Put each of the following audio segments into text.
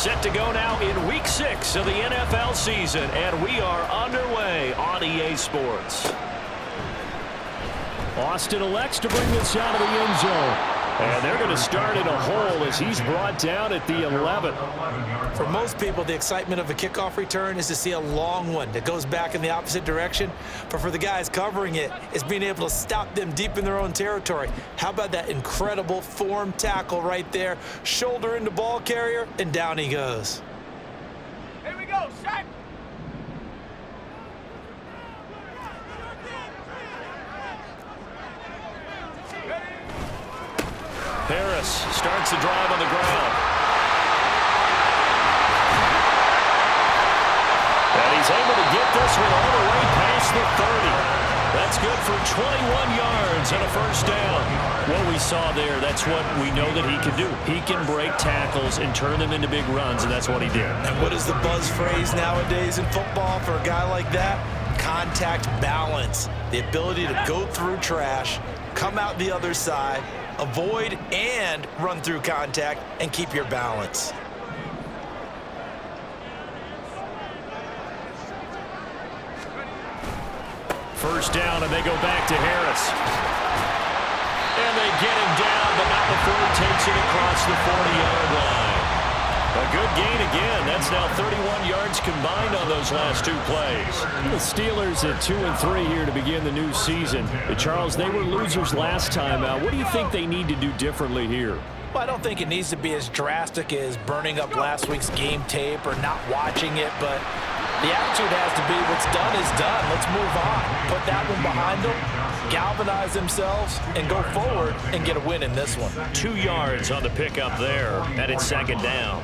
Set to go now in Week 6 of the NFL season, and we are underway on EA Sports. Austin elects to bring this out of the end zone. And they're going to start in a hole as he's brought down at the 11. For most people, the excitement of a kickoff return is to see a long one that goes back in the opposite direction. But for the guys covering it, it's being able to stop them deep in their own territory. How about that incredible form tackle right there? Shoulder into ball carrier, and down he goes. Here we go, set. Harris starts the drive on the ground. And he's able to get this one all the way past the 30. That's good for 21 yards and a first down. What we saw there, that's what we know that he can do. He can break tackles and turn them into big runs, and that's what he did. And what is the buzz phrase nowadays in football for a guy like that? Contact balance. The ability to go through trash, come out the other side, avoid and run through contact, and keep your balance. First down, and they go back to Harris. And they get him down, but not before he takes it across the 40-yard line. A good gain again. That's now 31 yards combined on those last two plays. The Steelers at 2-3 here to begin the new season. Charles, they were losers last time out. What do you think they need to do differently here? Well, I don't think it needs to be as drastic as burning up last week's game tape or not watching it, but the attitude has to be what's done is done. Let's move on. Put that one behind them, galvanize themselves, and go forward and get a win in this one. 2 yards on the pickup there, and it's second down.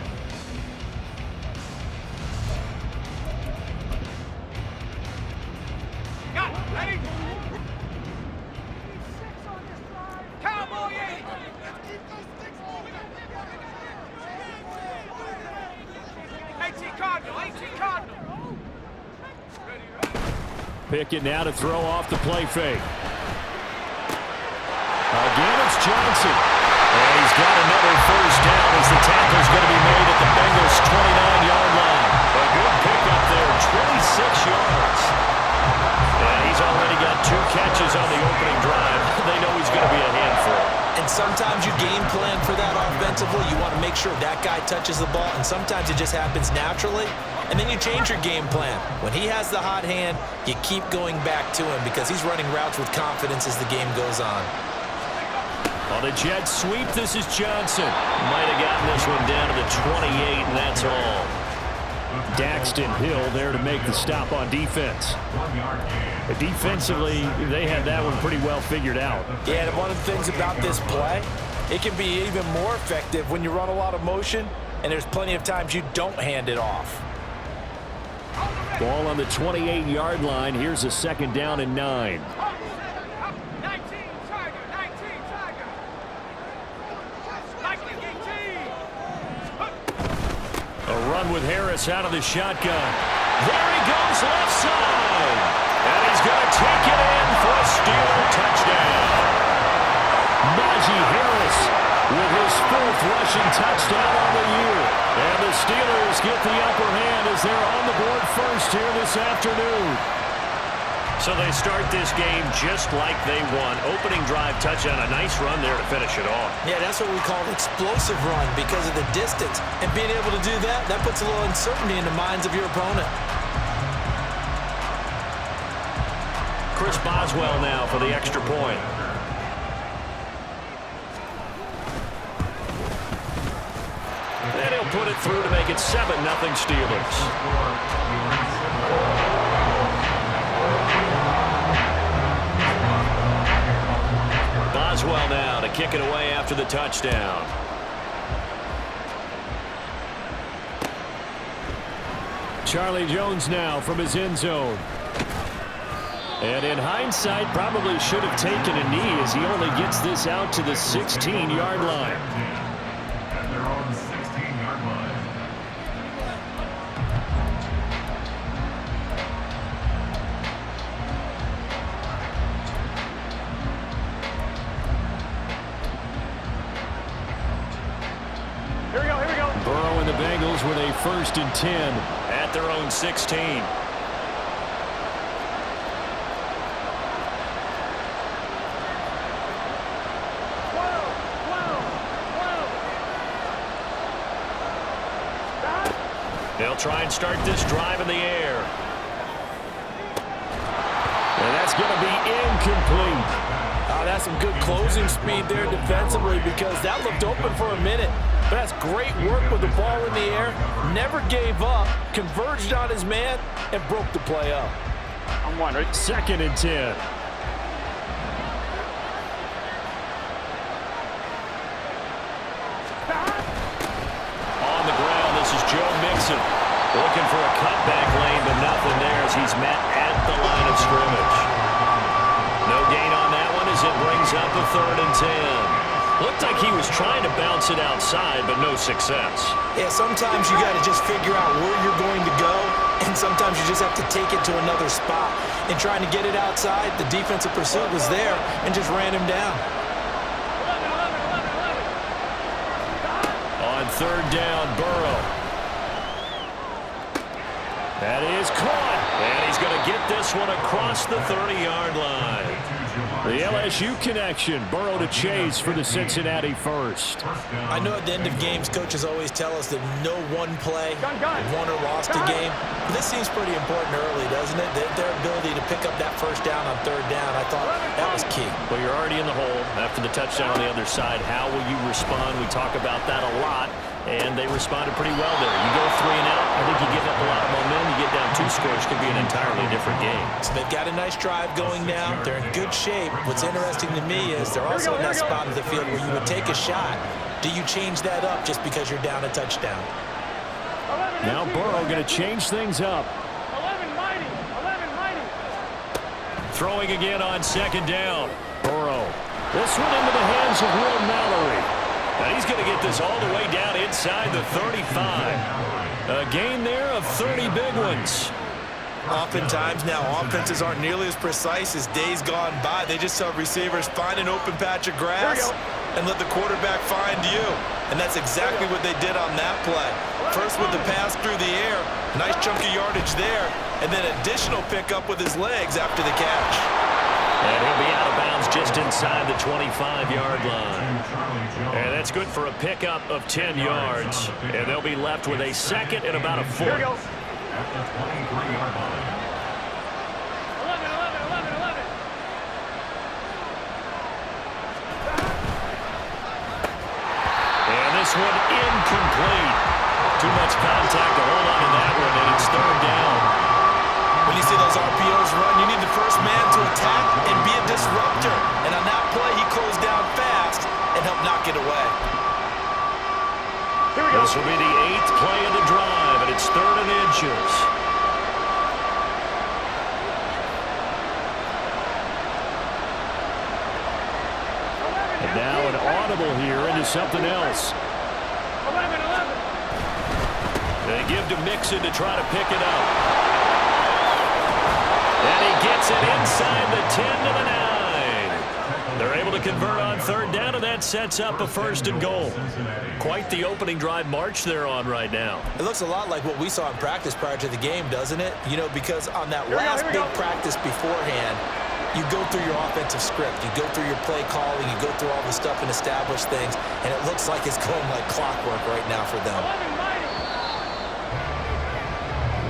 Ready? Cowboy 8. Cardinal. Pickett now to throw off the play fake. Again, it's Johnson. And he's got another first down as the tackle's going to be made at the Bengals' 29-yard line. A good pickup there, 26 yards. And he's already got 2 catches on the opening drive. They know he's going to be a handful. And sometimes you game plan for that offensively. You want to make sure that guy touches the ball, and sometimes it just happens naturally. And then you change your game plan. When he has the hot hand, you keep going back to him because he's running routes with confidence as the game goes on. On the jet sweep, this is Johnson. Might have gotten this one down to the 28, and that's all. Daxton Hill there to make the stop on defense. Defensively, they had that one pretty well figured out. Yeah, and one of the things about this play, it can be even more effective when you run a lot of motion, and there's plenty of times you don't hand it off. Ball on the 28-yard line. Here's a second down and 9. 19 Tiger. Likely 18. A run with Harris out of the shotgun. There he goes left side. And he's going to take it in for a Steeler touchdown. Najee Harris with his 4th rushing touchdown on the year. And the Steelers get the upper hand as they're on the board first here this afternoon. So they start this game just like they won. Opening drive touchdown, a nice run there to finish it off. Yeah, that's what we call an explosive run because of the distance. And being able to do that, that puts a little uncertainty in the minds of your opponent. Chris Boswell now for the extra point. And he'll put it through to make it 7-0 Steelers. Boswell now to kick it away after the touchdown. Charlie Jones now from his end zone. And in hindsight, probably should have taken a knee as he only gets this out to the 16-yard line. They're on the 16-yard line. the Bengals with a 1st and 10 at their own 16. They'll try and start this drive in the air. And that's going to be incomplete. That's some good closing speed there defensively because that looked open for a minute. But that's great work with the ball in the air. Never gave up, converged on his man, and broke the play up. I'm wondering. 2nd and 10. On the ground, this is Joe Mixon. Looking for a cutback lane, but nothing there as he's met at the line of scrimmage. No gain on that one as it brings up a 3rd and 10. Looked like he was trying to bounce it outside, but no success. Yeah, sometimes you got to just figure out where you're going to go, and sometimes you just have to take it to another spot. In trying to get it outside, the defensive pursuit was there and just ran him down. On 3rd down, Burrow. That is caught, and he's going to get this one across the 30-yard line. The LSU connection, Burrow to Chase for the Cincinnati first. I know at the end of games, coaches always tell us that no one play won or lost a game. But this seems pretty important early, doesn't it? Their ability to pick up that 1st down on 3rd down, I thought that was key. Well, you're already in the hole after the touchdown on the other side. How will you respond? We talk about that a lot, and they responded pretty well there. You go 3 and out, I think you give up a lot of momentum. You get down 2 scores, could be an entirely different game. So they've got a nice drive going now. They're in good shape. What's interesting to me is they're also in that spot of the field where you would take a shot. Do you change that up just because you're down a touchdown? Now Burrow going to change things up. 11 mighty. 11 mighty. Throwing again on 2nd down. Burrow. This one into the hands of Will Mallory. And he's going to get this all the way down inside the 35. A gain there of 30 big ones. Oftentimes now, offenses aren't nearly as precise as days gone by. They just have receivers find an open patch of grass and let the quarterback find you. And that's exactly what they did on that play. First with the pass through the air, nice chunk of yardage there, and then additional pickup with his legs after the catch. And he'll be out of bounds just inside the 25-yard line. And that's good for a pickup of 10 yards. And they'll be left with a 2nd and about a 4th. At the 23-yard line. 11. And this one incomplete. Too much contact to hold on to that one, and it's 3rd down. When you see those RPOs run, you need the first man to attack and be a disruptor. And on that play, he closed down fast and helped knock it away. This will be the 8th play of the drive, and it's 3rd and inches. And now an audible here into something else. 11. They give to Mixon to try to pick it up. And he gets it inside the 10 to the 9. They're able to convert on 3rd down, and that sets up a 1st and goal. Quite the opening drive march they're on right now. It looks a lot like what we saw in practice prior to the game, doesn't it? You know, because on that last big practice beforehand, you go through your offensive script, you go through your play calling, you go through all the stuff and establish things, and it looks like it's going like clockwork right now for them.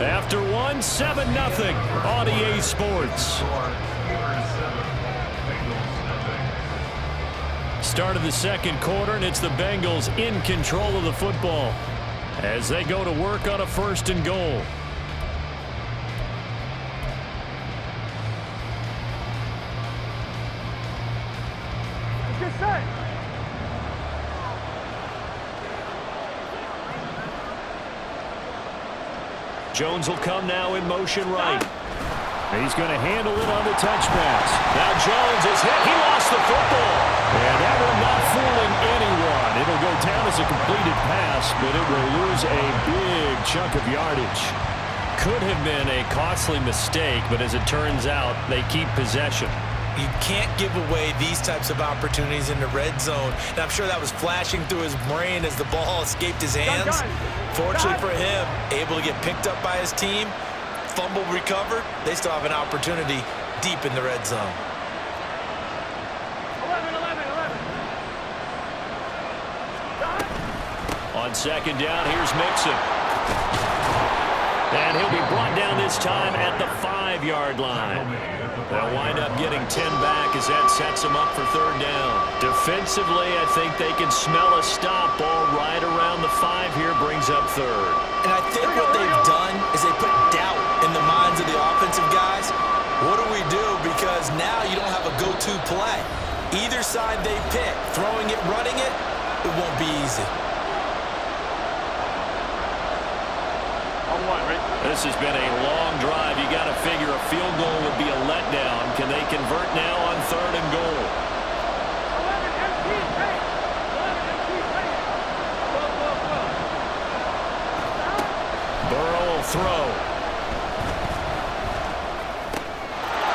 After one, 7-0 on EA Sports. Start of the 2nd quarter, and it's the Bengals in control of the football as they go to work on a 1st and goal. Get set. Jones will come now in motion right. He's going to handle it on the touch pass. Now Jones is hit. He lost the football. And that one not fooling anyone. It'll go down as a completed pass, but it will lose a big chunk of yardage. Could have been a costly mistake, but as it turns out, they keep possession. You can't give away these types of opportunities in the red zone. And I'm sure that was flashing through his brain as the ball escaped his hands. Fortunately for him, able to get picked up by his team, fumble recovered. They still have an opportunity deep in the red zone. 11, 11, 11. On second down, here's Mixon. And he'll be brought down this time at the 5-yard line. They'll wind up getting 10 back as that sets them up for third down. Defensively, I think they can smell a stop. Ball right around the 5 here brings up third. And I think what they've done is they put doubt in the minds of the offensive guys. What do we do? Because now you don't have a go-to play. Either side they pick, throwing it, running it, it won't be easy. This has been a long drive. You got to figure a field goal would be a letdown. Can they convert now on third and goal? 11 MT, hey! 11 MT, hey! Burrow will throw.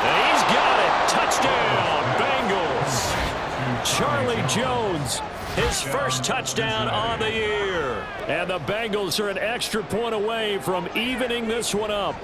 And he's got it. Touchdown, Bengals. Charlie Jones, his first touchdown on the year. And the Bengals are an extra point away from evening this one up.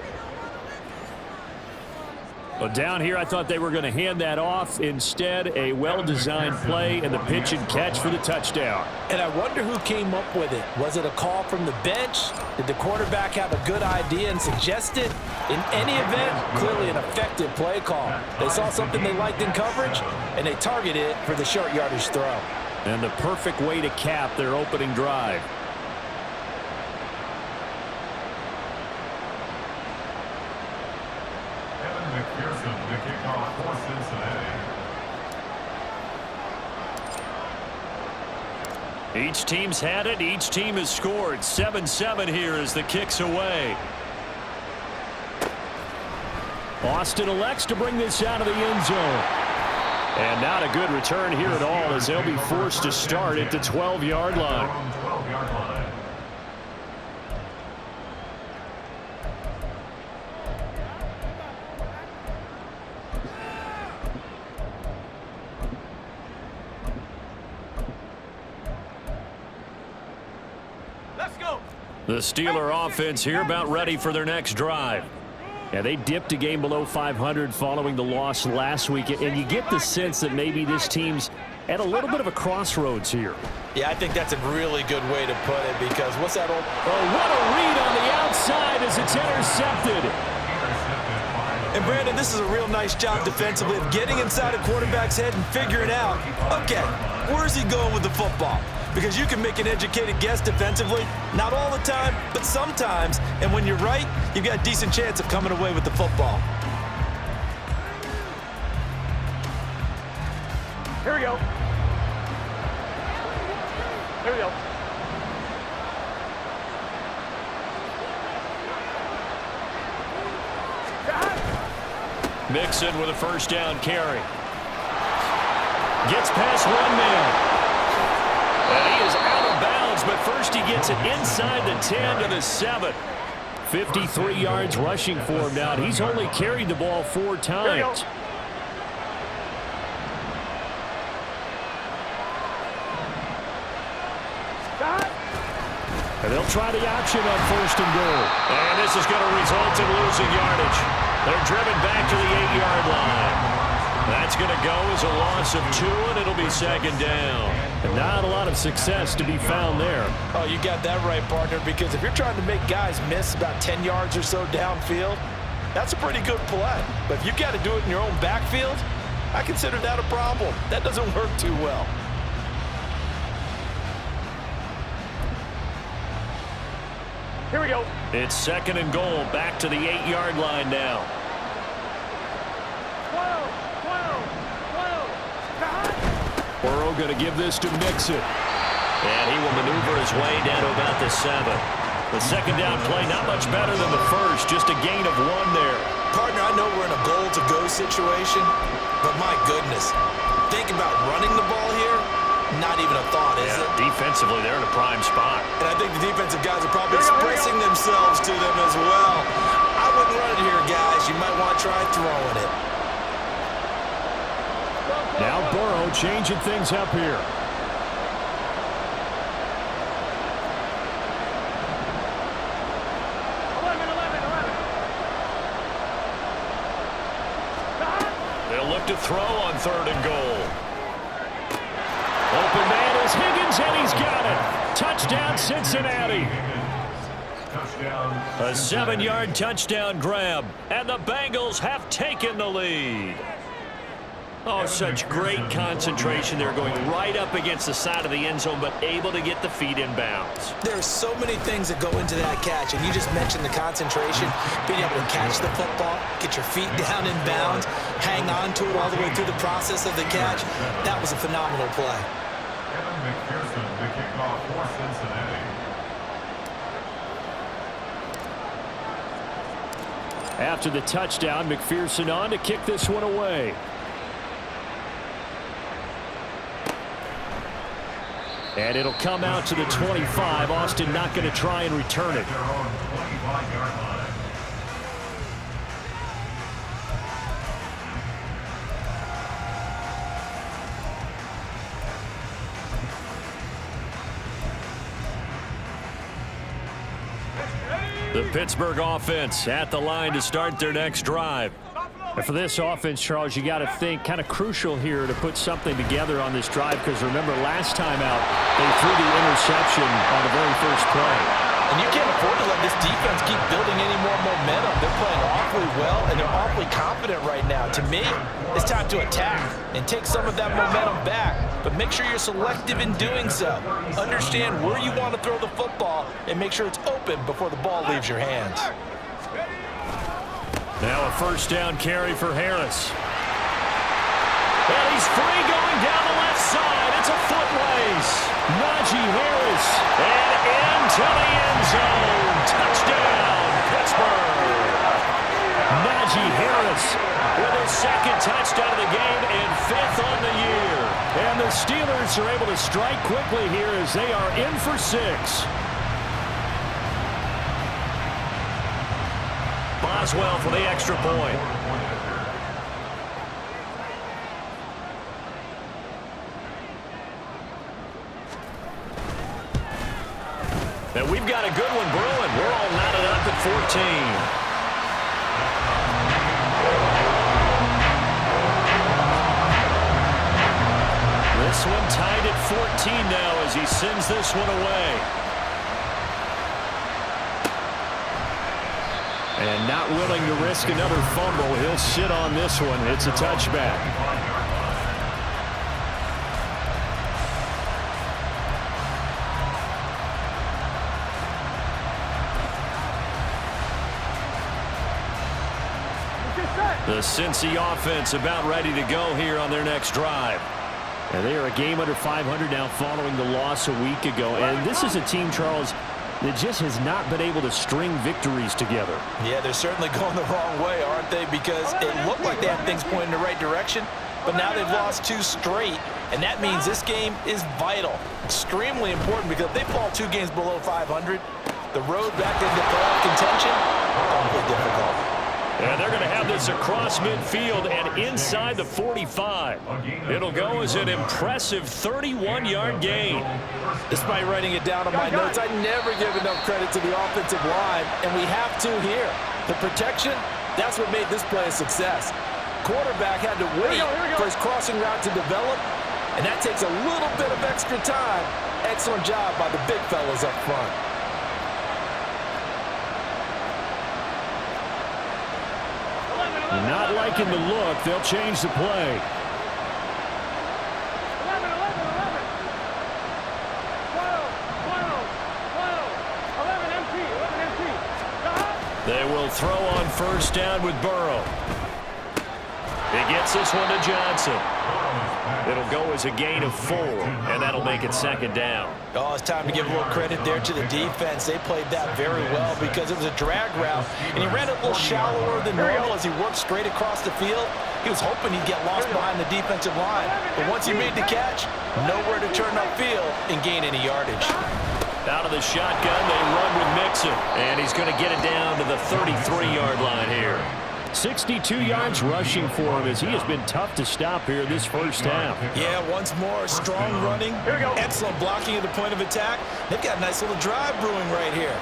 But down here, I thought they were going to hand that off. Instead, a well-designed play and the pitch and catch for the touchdown. And I wonder who came up with it. Was it a call from the bench? Did the quarterback have a good idea and suggest it? In any event, clearly an effective play call. They saw something they liked in coverage, and they targeted it for the short yardage throw. And the perfect way to cap their opening drive. McPherson, the kickoff for Cincinnati. Each team's had it. Each team has scored. 7-7 here as the kick's away. Austin elects to bring this out of the end zone. And not a good return here at all as they'll be forced to start at the 12-yard line. The Steeler offense here about ready for their next drive. Yeah, they dipped a game below 500 following the loss last week, and you get the sense that maybe this team's at a little bit of a crossroads here. Yeah, I think that's a really good way to put it because what's that old... Oh, what a read on the outside as it's intercepted. And, Brandon, this is a real nice job defensively of getting inside a quarterback's head and figuring out, okay, where's he going with the football? Because you can make an educated guess defensively, not all the time, but sometimes. And when you're right, you've got a decent chance of coming away with the football. Here we go. Here we go. Mixon with a first down carry. Gets past one man. And he is out of bounds, but first he gets it inside the 10 to the 7. 53 yards rushing for him now. He's only carried the ball 4 times. And they'll try the option on first and goal. And this is going to result in losing yardage. They're driven back to the 8-yard line. That's going to go as a loss of 2, and it'll be second down. And not a lot of success to be found there. Oh, you got that right, partner, because if you're trying to make guys miss about 10 yards or so downfield, that's a pretty good play. But if you've got to do it in your own backfield, I consider that a problem. That doesn't work too well. Here we go. It's second and goal, back to the 8-yard line now. 12. Burrow going to give this to Mixon. And he will maneuver his way down to about the 7. The second down play, not much better than the first, just a gain of 1 there. Partner, I know we're in a goal-to-go situation, but my goodness, think about running the ball here. Not even a thought, is it? Defensively, they're in a prime spot. And I think the defensive guys are probably expressing themselves to them as well. I wouldn't run it here, guys. You might want to try throwing it. Now Burrow changing things up here. They'll look to throw on 3rd and goal. Open man is Higgins, and he's got it. Touchdown, Cincinnati. A 7-yard touchdown grab, and the Bengals have taken the lead. Oh, such great concentration. They're going right up against the side of the end zone, but able to get the feet in bounds. There's so many things that go into that catch, and you just mentioned the concentration, being able to catch the football, get your feet down in bounds, hang on to it all the way through the process of the catch. That was a phenomenal play. McPherson, the kickoff for Cincinnati. After the touchdown, McPherson on to kick this one away. And it'll come out to the 25. Austin not going to try and return it. Their own 25-yard line. The Pittsburgh offense at the line to start their next drive. And for this offense, Charles, you got to think kind of crucial here to put something together on this drive, because remember last time out they threw the interception on the very first play. And you can't afford to let this defense keep building any more momentum. They're playing awfully well, and they're awfully confident right now. To me, it's time to attack and take some of that momentum back. But make sure you're selective in doing so. Understand where you want to throw the football and make sure it's open before the ball leaves your hands. Now a first down carry for Harris. And he's free going down the left side. It's a foot race. Najee Harris. And into the end zone. Touchdown, Pittsburgh. Najee Harris with his 2nd touchdown of the game and 5th on the year. And the Steelers are able to strike quickly here as they are in for 6. Boswell for the extra point. And we've got a good one brewing. We're all knotted up at 14. This one tied at 14 now as he sends this one away. And not willing to risk another fumble, he'll sit on this one. It's a touchback. The Cincy offense about ready to go here on their next drive. And they are a game under 500 now following the loss a week ago. And this is a team, Charles, that just has not been able to string victories together. Yeah, they're certainly going the wrong way, aren't they? Because it looked like they had things pointing in the right direction, but now they've lost 2 straight, and that means this game is vital. Extremely important, because if they fall 2 games below 500, the road back into playoff contention, awfully difficult. And they're going to have this across midfield and inside the 45. It'll go as an impressive 31-yard gain. Despite writing it down on my notes, I never give enough credit to the offensive line, and we have to here. The protection, that's what made this play a success. Quarterback had to wait for his crossing route to develop, and that takes a little bit of extra time. Excellent job by the big fellas up front. Not liking the look. They'll change the play. 11, 11, 11. 12, 11 empty, 11 empty. They will throw on first down with Burrow. He gets this one to Johnson. It'll go as a gain of 4, and that'll make it 2nd down. Oh, it's time to give a little credit there to the defense. They played that very well because it was a drag route, and he ran it a little shallower than normal as he worked straight across the field. He was hoping he'd get lost behind the defensive line, but once he made the catch, nowhere to turn upfield and gain any yardage. Out of the shotgun, they run with Mixon, and he's going to get it down to the 33-yard line here. 62 yards rushing for him as he has been tough to stop here this first half. Yeah, once more, strong running, excellent blocking at the point of attack. They've got a nice little drive brewing right here.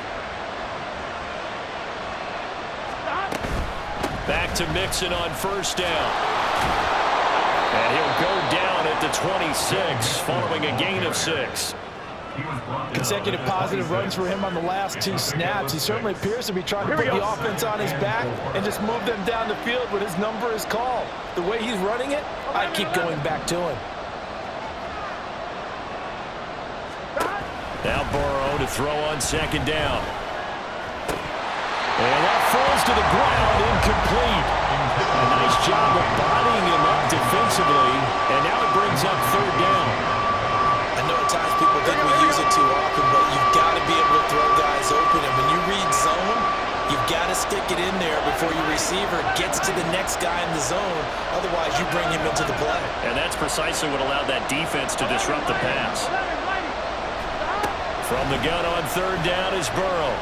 Back to Mixon on first down. And he'll go down at the 26 following a gain of 6. Consecutive positive runs for him on the last 2 snaps. He certainly appears to be trying to put the offense on his back and just move them down the field when his number is called. The way he's running it, I keep going back to him. Now Burrow to throw on second down. And that falls to the ground, incomplete. A nice job of bodying him up defensively, and now it brings up third down. I know at times people think we use it too often, but you've got to be able to throw guys open. And when you read zone, you've got to stick it in there before your receiver gets to the next guy in the zone. Otherwise, you bring him into the play. And that's precisely what allowed that defense to disrupt the pass. From the gun on third down is Burrow.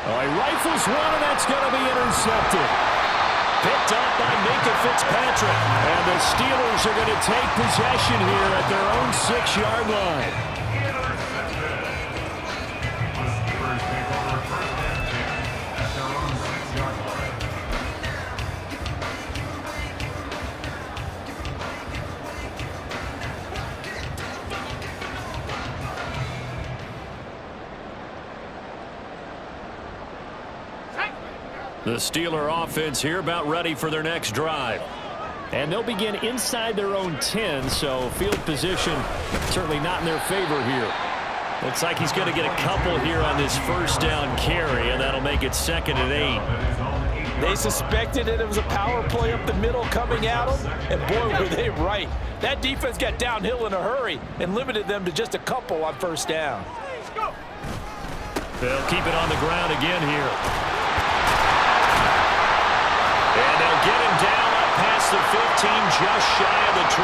Oh, he rifles one, and that's going to be intercepted. Picked up by Minka Fitzpatrick. And the Steelers are going to take possession here at their own 6-yard line. The Steelers take over first and 10 at their own 6-yard line. The Steeler offense here about ready for their next drive. And they'll begin inside their own 10, so field position certainly not in their favor here. Looks like he's going to get a couple here on this first down carry, and that'll make it 2nd and 8. They suspected that it was a power play up the middle coming at them, and boy, were they right. That defense got downhill in a hurry and limited them to just a couple on first down. They'll keep it on the ground again here. And they'll get him down up past the 15, just shy of the 20.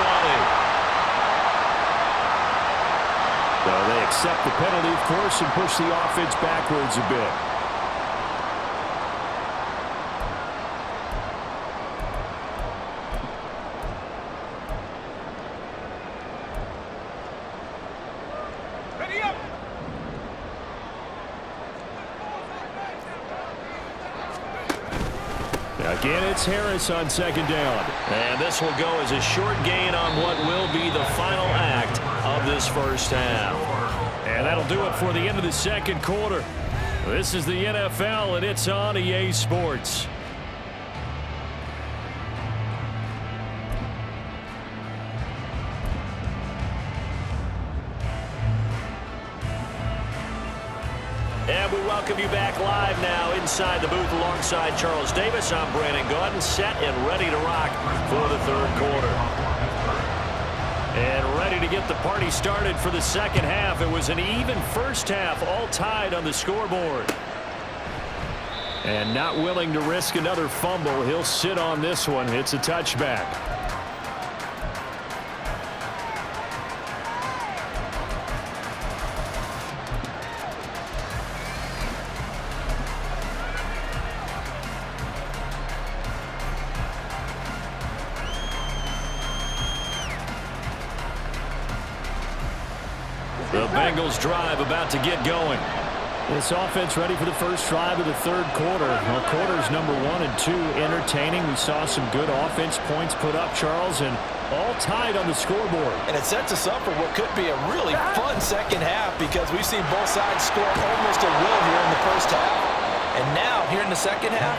Well, they accept the penalty, of course, and push the offense backwards a bit. Ready up! Again, it's Harris on second down. And this will go as a short gain on what will be the final act of this first half. And that'll do it for the end of the second quarter. This is the NFL, and it's on EA Sports. And we welcome you back live now inside the booth alongside Charles Davis. I'm Brandon Gaudin, set and ready to rock for the third quarter. And ready to get the party started for the second half. It was an even first half, all tied on the scoreboard. And not willing to risk another fumble, he'll sit on this one. It's a touchback. The Bengals drive about to get going. This offense ready for the first drive of the third quarter. Well, quarters number 1 and 2 entertaining. We saw some good offense points put up, Charles, and all tied on the scoreboard. And it sets us up for what could be a really fun second half because we've seen both sides score almost at will here in the first half. And now, here in the second half,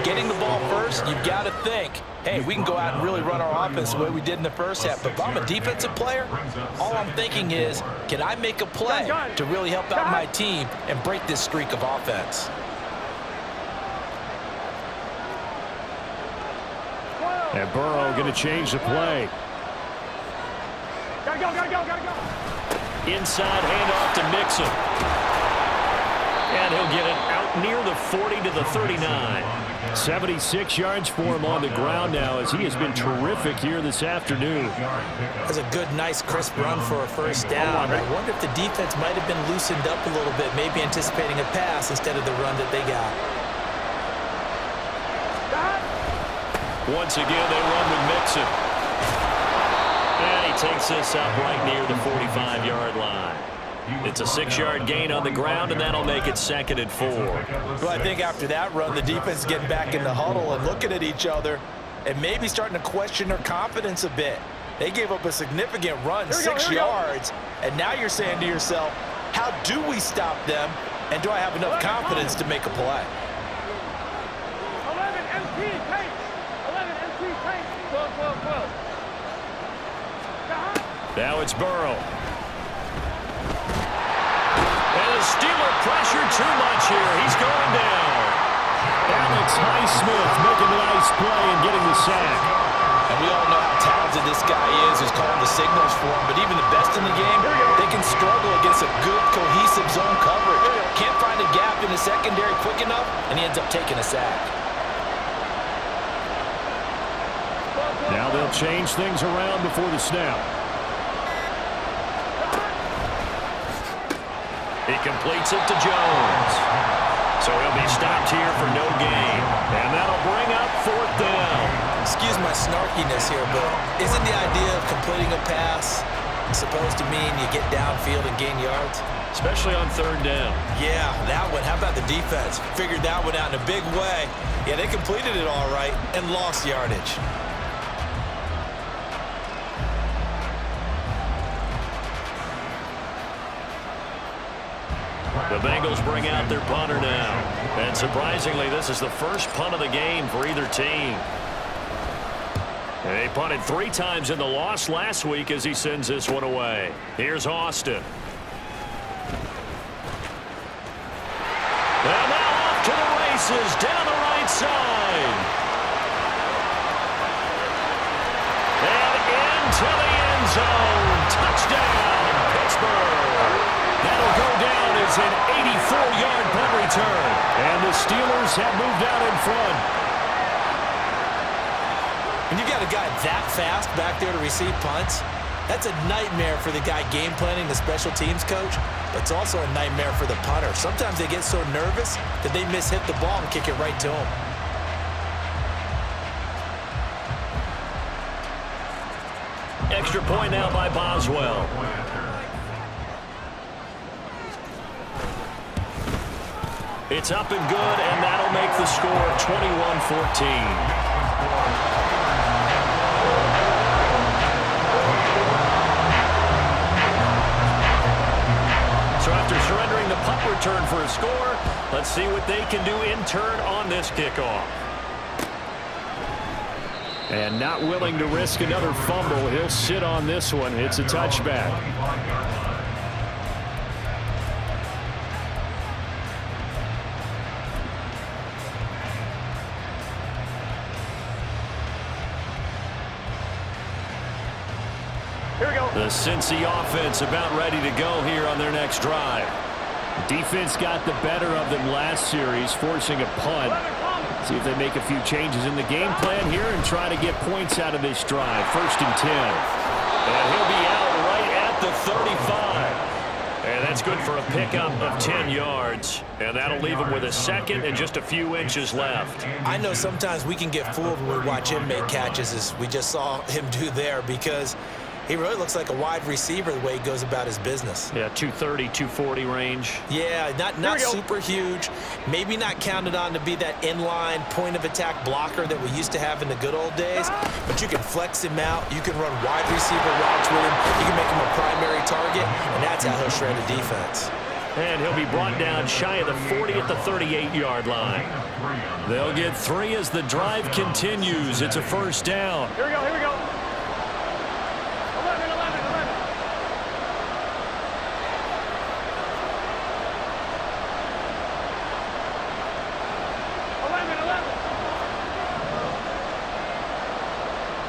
getting the ball first, you've got to think, hey, we can go out and really run our offense the way we did in the first half. But if I'm a defensive player, all I'm thinking is, can I make a play to really help out my team and break this streak of offense? And Burrow going to change the play. Gotta go. Inside handoff to Mixon. And he'll get it out near the 40 to the 39. 76 yards for him on the ground now as he has been terrific here this afternoon. That's a good, nice, crisp run for a first down. I wonder if the defense might have been loosened up a little bit, maybe anticipating a pass instead of the run that they got. Once again, they run with Mixon. And he takes this up right near the 45-yard line. It's a 6-yard gain on the ground, and that'll make it 2nd and 4. Well, I think after that run, the defense is getting back in the huddle and looking at each other and maybe starting to question their confidence a bit. They gave up a significant run, 6 yards, and now you're saying to yourself, how do we stop them, and do I have enough confidence to make a play? 11 MT tank. 11 MT tank. 12, 12, 12. Now it's Burrow. And the Steeler pressure too much here. He's going down. Alex Highsmith making a nice play and getting the sack. And we all know how talented this guy is who's calling the signals for him, but even the best in the game, they can struggle against a good, cohesive zone coverage. Can't find a gap in the secondary quick enough, and he ends up taking a sack. Now they'll change things around before the snap. He completes it to Jones. So he'll be stopped here for no gain. And that'll bring up 4th down. Excuse my snarkiness here, but isn't the idea of completing a pass supposed to mean you get downfield and gain yards? Especially on 3rd down. Yeah, that one. How about the defense? Figured that one out in a big way. Yeah, they completed it all right and lost yardage. The Bengals bring out their punter now. And surprisingly, this is the first punt of the game for either team. They punted 3 times in the loss last week as he sends this one away. Here's Austin. And now off to the races down the right side. And into the end zone. Touchdown, Pittsburgh. That'll go down as an 84-yard punt return. And the Steelers have moved out in front. When you got a guy that fast back there to receive punts, that's a nightmare for the guy game planning, the special teams coach, but it's also a nightmare for the punter. Sometimes they get so nervous that they mishit the ball and kick it right to him. Extra point now by Boswell. It's up and good, and that'll make the score 21-14. So after surrendering the punt return for a score, let's see what they can do in turn on this kickoff. And not willing to risk another fumble, he'll sit on this one. It's a touchback. The Cincy offense about ready to go here on their next drive. Defense got the better of them last series, forcing a punt. See if they make a few changes in the game plan here and try to get points out of this drive. 1st and 10. And he'll be out right at the 35. And that's good for a pickup of 10 yards. And that'll leave him with a 2nd and just a few inches left. I know sometimes we can get fooled when we watch him make catches, as we just saw him do there, because he really looks like a wide receiver the way he goes about his business. Yeah, 230, 240 range. Yeah, not super huge. Maybe not counted on to be that inline point-of-attack blocker that we used to have in the good old days. But you can flex him out. You can run wide receiver routes with him. You can make him a primary target, and that's how he'll shred a defense. And he'll be brought down shy of the 40 at the 38-yard line. They'll get 3 as the drive continues. It's a 1st down. Here we go, here we go. 11, 11, 11. 11, 11.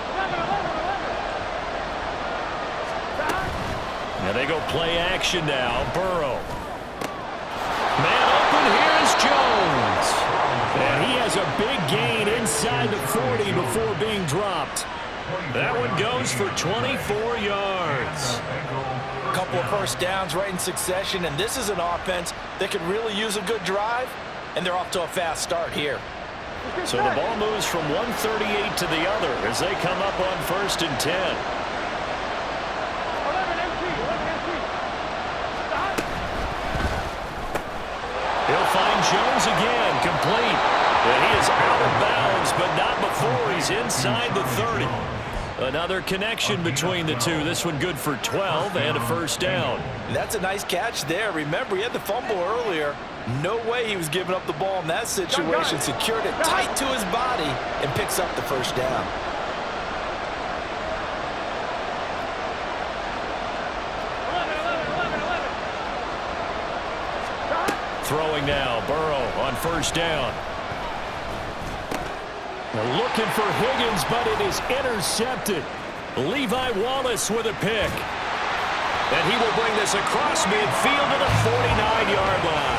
11, 11, 11. Now they go play action now. Burrow. Man open, here's Jones. And he has a big gain inside the 40 before being dropped. That one goes for 24 yards. A couple of 1st downs right in succession, and this is an offense that could really use a good drive, and they're off to a fast start here. So the ball moves from 138 to the other as they come up on 1st and 10. 11 MT, 11 MT. Stop. He'll find Jones again, complete. And he is out of bounds, but not before he's inside the 30. Another connection between the two. This one good for 12 and a 1st down. That's a nice catch there. Remember, he had the fumble earlier. No way he was giving up the ball in that situation. Secured it tight to his body and picks up the 1st down. Throwing now, Burrow on 1st down. They're looking for Higgins, but it is intercepted. Levi Wallace with a pick. And he will bring this across midfield to the 49-yard line.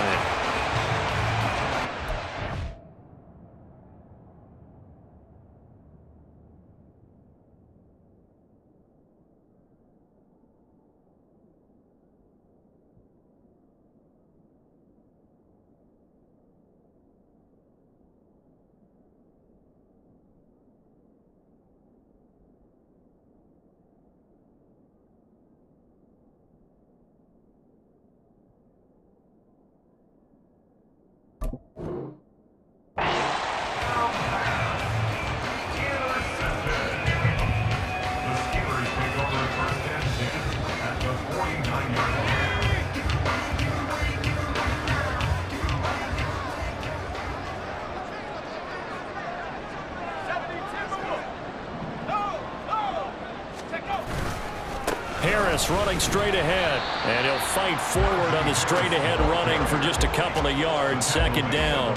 Harris running straight ahead, and he'll fight forward on the straight ahead running for just a couple of yards. 2nd down.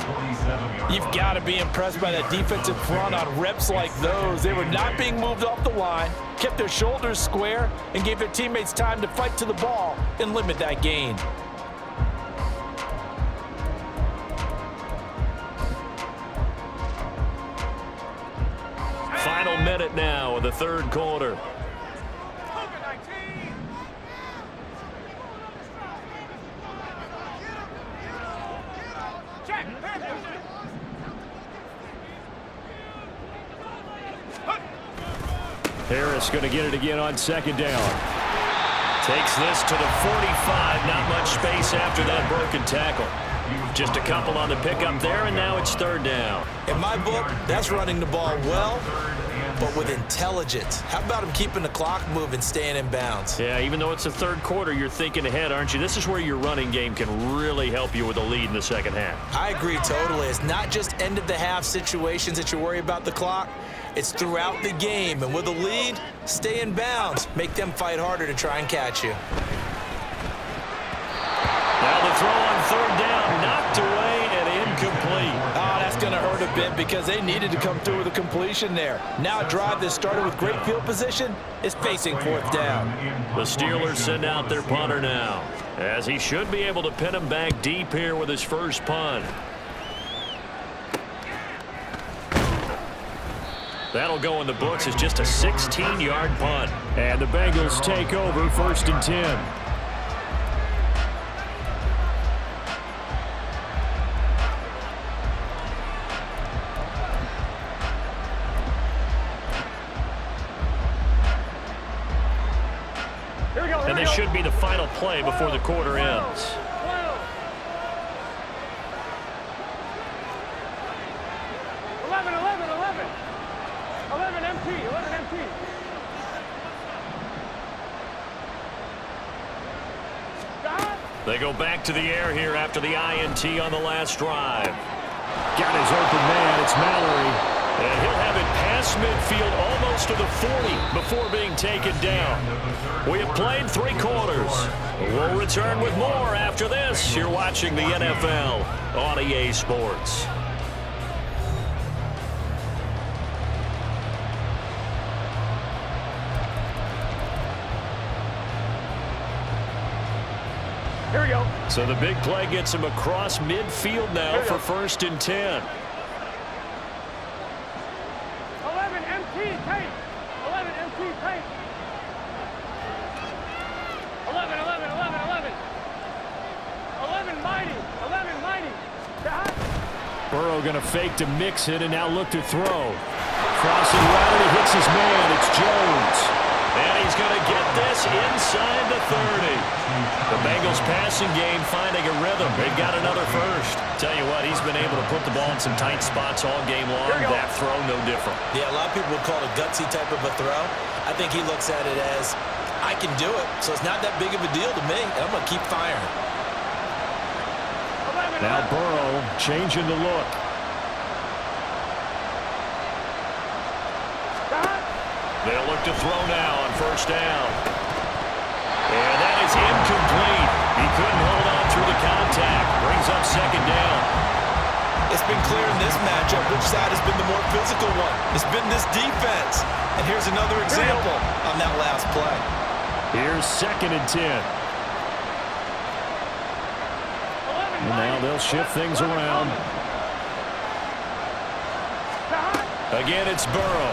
You've got to be impressed by that defensive front on reps like those. They were not being moved off the line, kept their shoulders square, and gave their teammates time to fight to the ball and limit that gain. Final minute now of the 3rd quarter. Harris going to get it again on 2nd down. Takes this to the 45. Not much space after that broken tackle. Just a couple on the pickup there, and now it's 3rd down. In my book, that's running the ball well, but with intelligence. How about him keeping the clock moving, staying in bounds? Yeah, even though it's the 3rd quarter, you're thinking ahead, aren't you? This is where your running game can really help you with a lead in the 2nd half. I agree totally. It's not just end-of-the-half situations that you worry about the clock. It's throughout the game. And with a lead, stay in bounds. Make them fight harder to try and catch you. Now the throw on 3rd down, knocked away and incomplete. Oh, that's going to hurt a bit because they needed to come through with a completion there. Now a drive that started with great field position is facing 4th down. The Steelers send out their punter now, as he should be able to pin him back deep here with his 1st punt. That'll go in the books as just a 16-yard punt. And the Bengals take over 1st and 10. And this should be the final play before the quarter ends. 11 MT, 11 MT. They go back to the air here after the INT on the last drive. Got his open man. It's Mallory. And he'll have it past midfield almost to the 40 before being taken down. We have played 3 quarters. We'll return with more after this. You're watching the NFL on EA Sports. Here we go. So the big play gets him across midfield now for 1st and 10. 11 MT tape. 11 MT tape. 11 mighty. 11 mighty. Burrow Burrow going to fake to mix it and now look to throw. Crossing route, and he hits his man. It's Jones. And he's going to get this inside the 30. The Bengals passing game finding a rhythm. They've got another first. Tell you what, he's been able to put the ball in some tight spots all game long. That throw, no different. Yeah, a lot of people would call it a gutsy type of a throw. I think he looks at it as, I can do it, so it's not that big of a deal to me, and I'm going to keep firing. Now Burrow changing the look. They'll look to throw now on first down. And that is incomplete. He couldn't hold on through the contact. Brings up second down. It's been clear in this matchup which side has been the more physical one. It's been this defense. And here's another example on that last play. Here's 2nd and 10. And now they'll shift things around. Again, it's Burrow.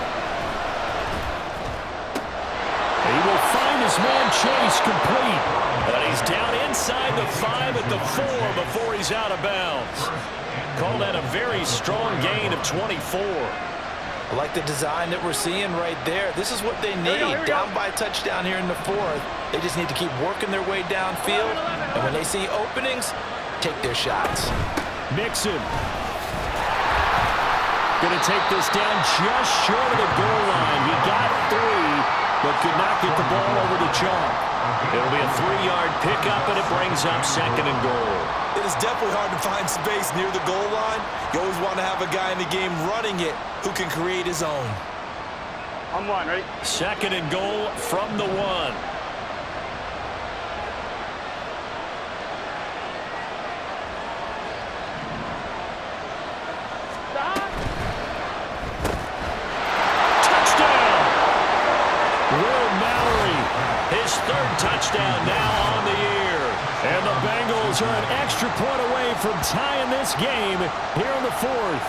He will find his man Chase complete. But he's down inside the 5 at the 4 before he's out of bounds. Call that a very strong gain of 24. I like the design that we're seeing right there. This is what they need. Down by a touchdown here in the 4th. They just need to keep working their way downfield. And when they see openings, take their shots. Mixon. Going to take this down just short of the goal line. He got 3. But could not get the ball over the chalk. It'll be a 3-yard pickup, and it brings up 2nd and goal. It is definitely hard to find space near the goal line. You always want to have a guy in the game running it who can create his own. On 1, ready? 2nd and goal from the 1. His 3rd touchdown now on the year. And the Bengals are an extra point away from tying this game here in the 4th.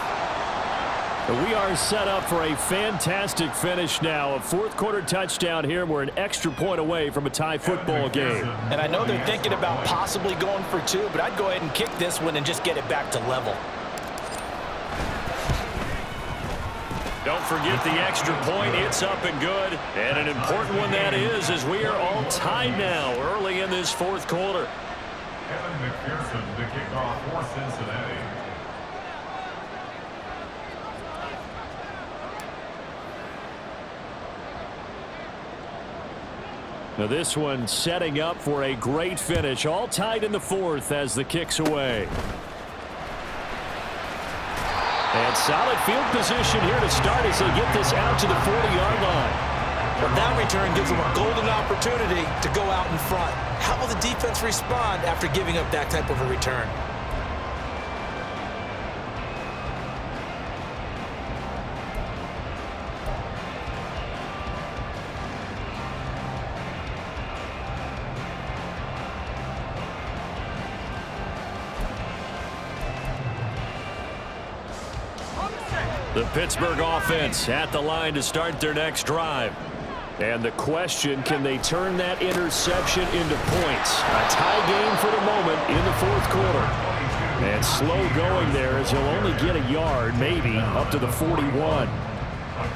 We are set up for a fantastic finish now. A 4th quarter touchdown here. We're an extra point away from a tie football game. And I know they're thinking about possibly going for 2, but I'd go ahead and kick this one and just get it back to level. Don't forget the extra point. It's up and good. And an important one that is, as we are all tied now early in this 4th quarter. Kevin McPherson, the kickoff for Cincinnati. Now this one setting up for a great finish. All tied in the 4th as the kick's away. And solid field position here to start as they get this out to the 40-yard line. Well, that return gives them a golden opportunity to go out in front. How will the defense respond after giving up that type of a return? The Pittsburgh offense at the line to start their next drive. And the question, can they turn that interception into points? A tie game for the moment in the 4th quarter. And slow going there as he'll only get a yard, maybe, up to the 41.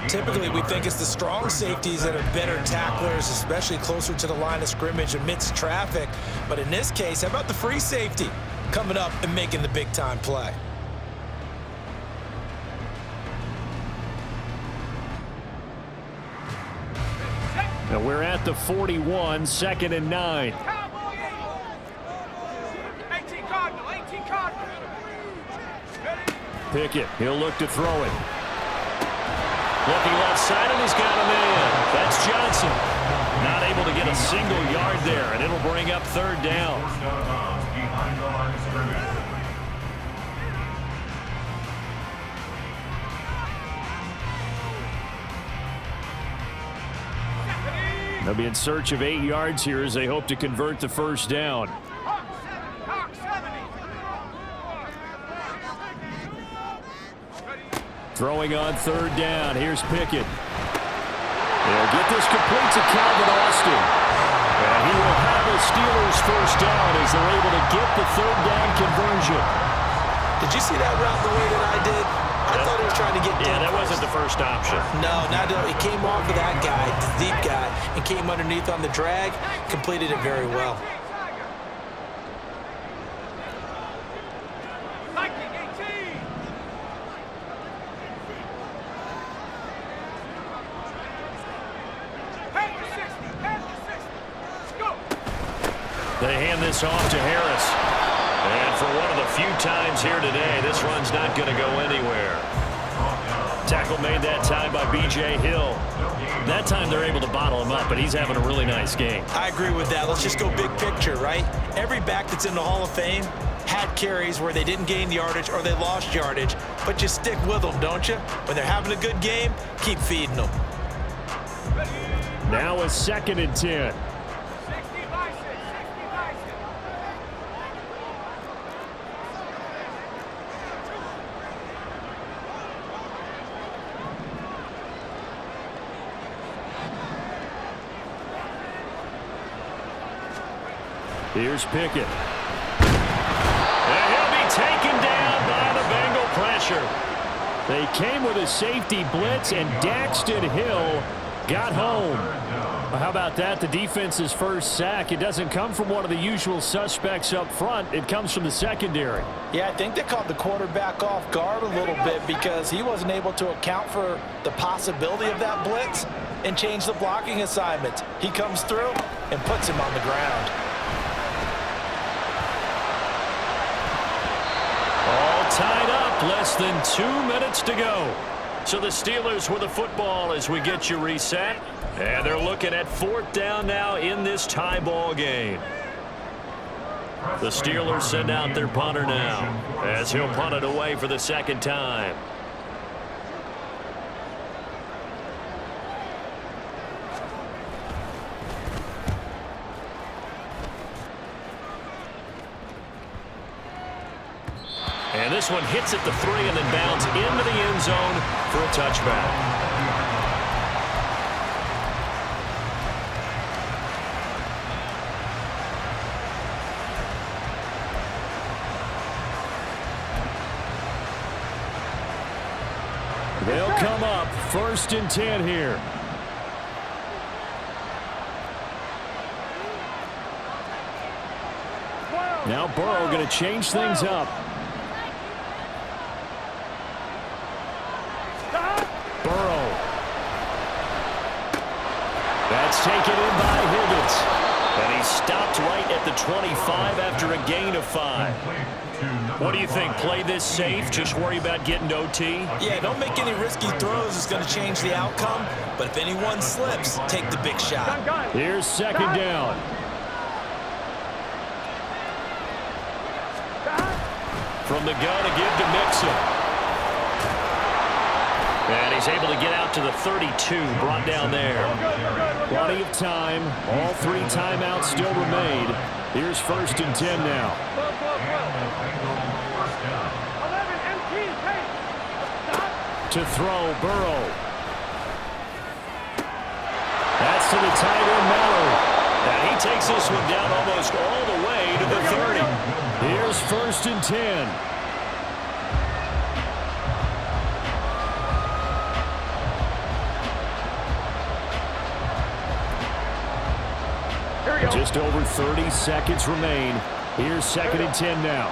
Typically, we think it's the strong safeties that are better tacklers, especially closer to the line of scrimmage amidst traffic. But in this case, how about the free safety coming up and making the big-time play? Now we're at the 41, 2nd and 9. 18 Cardinal, 18 Cardinal. Pickett, he'll look to throw it. Looking left side, and he's got a man. That's Johnson. Not able to get a single yard there, and it'll bring up 3rd down. Behind the line of scrimmage. They'll be in search of 8 yards here as they hope to convert the first down. Throwing on 3rd down. Here's Pickett. They'll get this complete to Calvin Austin. And he will have a Steelers first down as they're able to get the 3rd down conversion. Did you see that route the way that I did? I thought he was trying to get deep. Yeah, that wasn't the first option. No, he came off of that guy, the deep guy, and came underneath on the drag, completed it very well. They hand this off to Harris. And for one of the few times here today, this run's not going to go anywhere. Tackle made that time by B.J. Hill. That time they're able to bottle him up, but he's having a really nice game. I agree with that. Let's just go big picture, right? Every back that's in the Hall of Fame had carries where they didn't gain yardage or they lost yardage, but you stick with them, don't you? When they're having a good game, keep feeding them. Now a 2nd and 10. Here's Pickett. And he'll be taken down by the Bengal pressure. They came with a safety blitz, and Daxton Hill got home. Well, how about that? The defense's first sack. It doesn't come from one of the usual suspects up front. It comes from the secondary. Yeah, I think they caught the quarterback off guard a little bit because he wasn't able to account for the possibility of that blitz and change the blocking assignments. He comes through and puts him on the ground. All tied up, less than 2 minutes to go. So the Steelers with the football as we get you reset. And they're looking at 4th down now in this tie ball game. The Steelers send out their punter now as he'll punt it away for the 2nd time. And this one hits at the 3 and then bounds into the end zone for a touchback. They'll come up 1st and 10 here. Now Burrow going to change things up. Burrow. That's taken in by Higgins. And he stopped right at the 25 after a gain of 5. What do you think? Play this safe? Just worry about getting to OT? Yeah, don't make any risky throws. It's going to change the outcome. But if anyone slips, take the big shot. Here's 2nd down. From the gun to give to Mixon. And he's able to get out to the 32, brought down there. Plenty of time. All 3 timeouts still remain. Here's 1st and 10 now. To throw, Burrow. That's to the tight end, Mallory. And he takes this one down almost all the way to the 30. Here's 1st and 10. Just over 30 seconds remain. Here's 2nd and 10 now.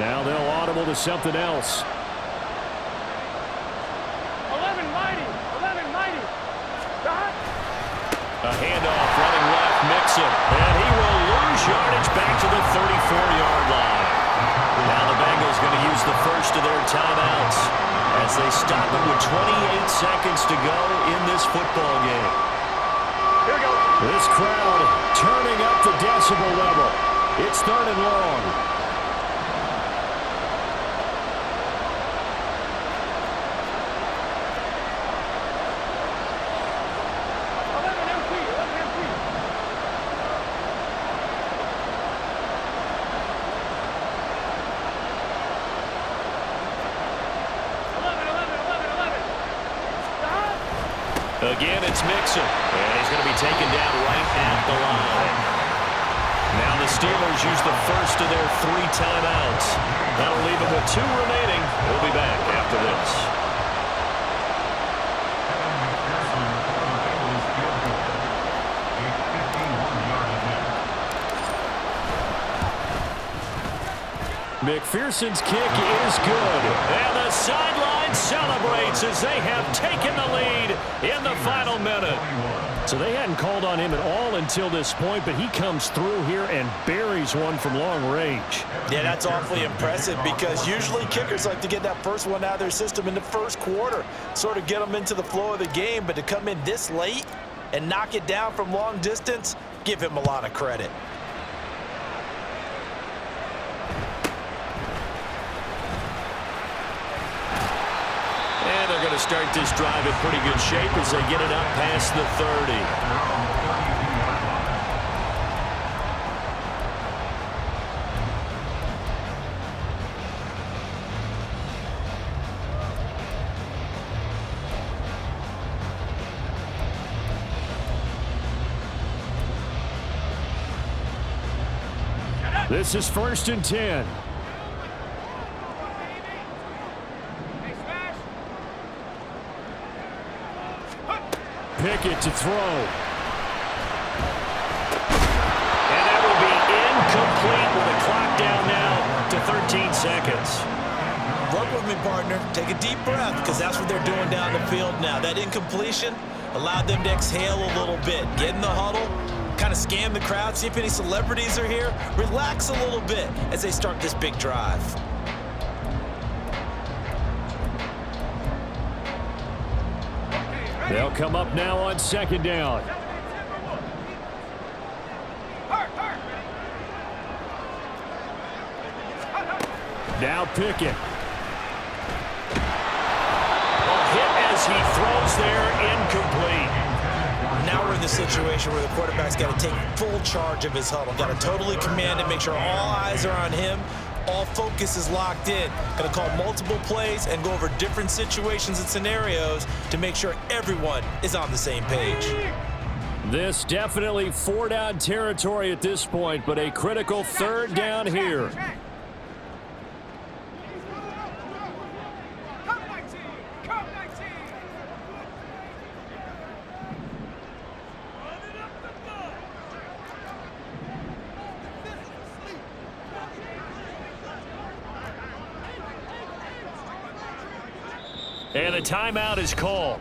Now they'll audible to something else. 11 mighty. A handoff running left, Mixon. And he will lose yardage back to the 34-yard line. Now the Bengals going to use the first of their timeouts as they stop it with 28 seconds to go in this football game. This crowd turning up the decibel level. It's 3rd and long. Again, it's Mixon, and he's going to be taken down right at the line. Now the Steelers use the first of their 3 timeouts. That'll leave them with 2 remaining. We'll be back after this. McPherson's kick is good. And the sideline celebrates as they have taken the lead in the final minute. So they hadn't called on him at all until this point, but he comes through here and buries one from long range. Yeah, that's awfully impressive because usually kickers like to get that first one out of their system in the first quarter, sort of get them into the flow of the game, but to come in this late and knock it down from long distance, give him a lot of credit. And they're going to start this drive in pretty good shape as they get it up past the 30. This is 1st and 10. Pickett to throw. And that will be incomplete with the clock down now to 13 seconds. Work with me, partner. Take a deep breath because that's what they're doing down the field now. That incompletion allowed them to exhale a little bit. Get in the huddle, kind of scan the crowd, see if any celebrities are here. Relax a little bit as they start this big drive. They'll come up now on 2nd down. Now Pickett. A hit as he throws there, incomplete. Now we're in the situation where the quarterback's got to take full charge of his huddle. Got to totally command it, make sure all eyes are on him. All focus is locked in. Going to call multiple plays and go over different situations and scenarios to make sure everyone is on the same page. This definitely 4-down territory at this point, but a critical 3rd down here. And the timeout is called.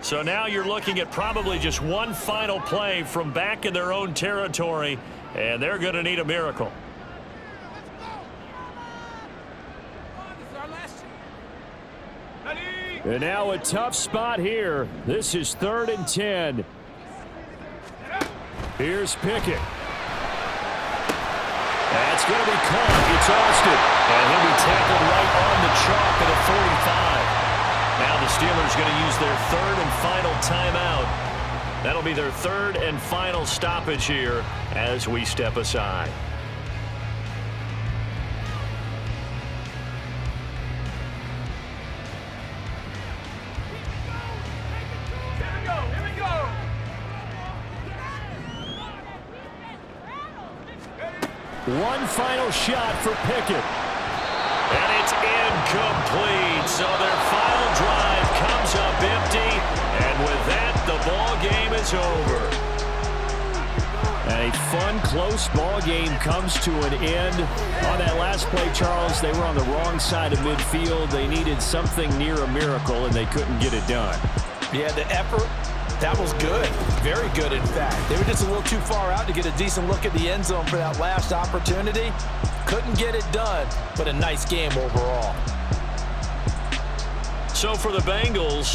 So now you're looking at probably just one final play from back in their own territory, and they're going to need a miracle. And now a tough spot here. This is 3rd and 10. Here's Pickett. That's going to be caught. It's Austin. And he'll be tackled right on the chalk at a 45. Now the Steelers going to use their 3rd and final timeout. That'll be their 3rd and final stoppage here as we step aside. Here we go. One final shot for Pickett. And it's incomplete. So their final drive comes up empty. And with that, the ball game is over. And a fun, close ball game comes to an end. On that last play, Charles, they were on the wrong side of midfield. They needed something near a miracle, and they couldn't get it done. Yeah, the effort, that was good. Very good, in fact. They were just a little too far out to get a decent look at the end zone for that last opportunity. Couldn't get it done, but a nice game overall. So for the Bengals,